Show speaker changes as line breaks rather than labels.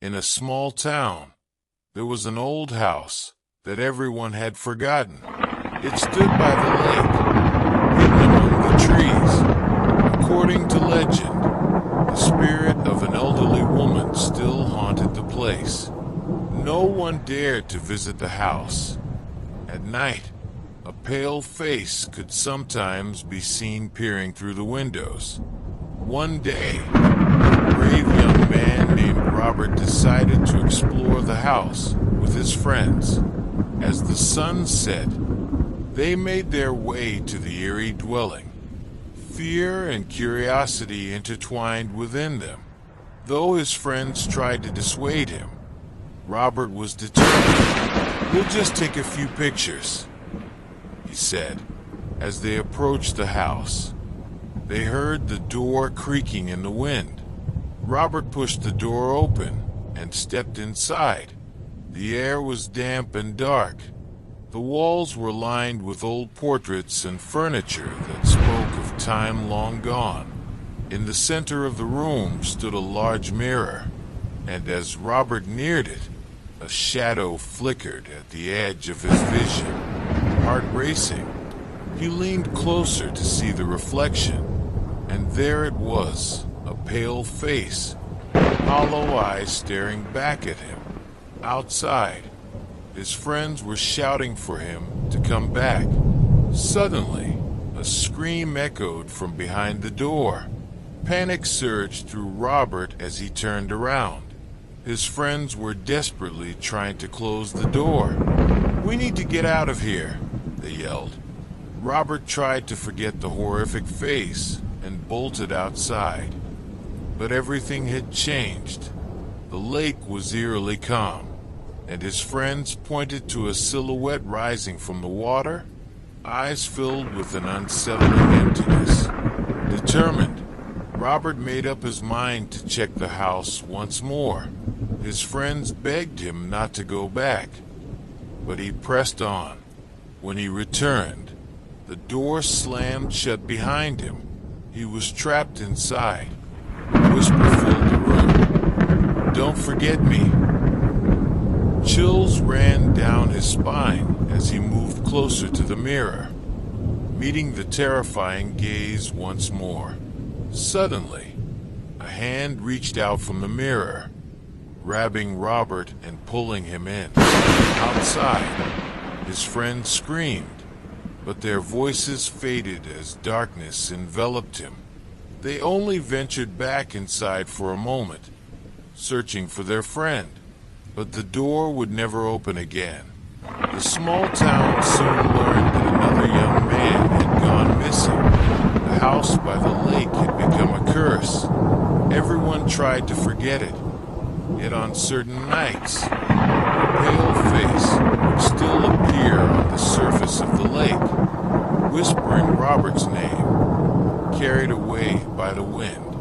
In a small town, there was an old house that everyone had forgotten. It stood by the lake, hidden among the trees. According to legend, the spirit of an elderly woman still haunted the place. No one dared to visit the house. At night, a pale face could sometimes be seen peering through the windows. One day, a brave young man named Robert decided to explore the house with his friends. As the sun set, they made their way to the eerie dwelling. Fear and curiosity intertwined within them. Though his friends tried to dissuade him, Robert was determined. "We'll just take a few pictures," he said. As they approached the house, they heard the door creaking in the wind. Robert pushed the door open and stepped inside. The air was damp and dark. The walls were lined with old portraits and furniture that spoke of time long gone. In the center of the room stood a large mirror, and as Robert neared it, a shadow flickered at the edge of his vision. Heart racing, he leaned closer to see the reflection, and there it was, a pale face, hollow eyes staring back at him. Outside, his friends were shouting for him to come back. Suddenly, a scream echoed from behind the door. Panic surged through Robert as he turned around. His friends were desperately trying to close the door. "We need to get out of here," they yelled. Robert tried to forget the horrific face and bolted outside. But everything had changed. The lake was eerily calm, and his friends pointed to a silhouette rising from the water, eyes filled with an unsettling emptiness. Determined, Robert made up his mind to check the house once more. His friends begged him not to go back, but he pressed on. When he returned, the door slammed shut behind him. He was trapped inside. A whisper filled the room. "Don't forget me." Chills ran down his spine as he moved closer to the mirror, meeting the terrifying gaze once more. Suddenly, a hand reached out from the mirror, grabbing Robert and pulling him in. Outside, his friends screamed, but their voices faded as darkness enveloped him. They only ventured back inside for a moment, searching for their friend, but the door would never open again. The small town soon learned that another young man had gone missing. The house by the lake had become a curse. Everyone tried to forget it, yet on certain nights, a pale face would still appear on the surface of the lake, whispering Robert's name, carried away by the wind.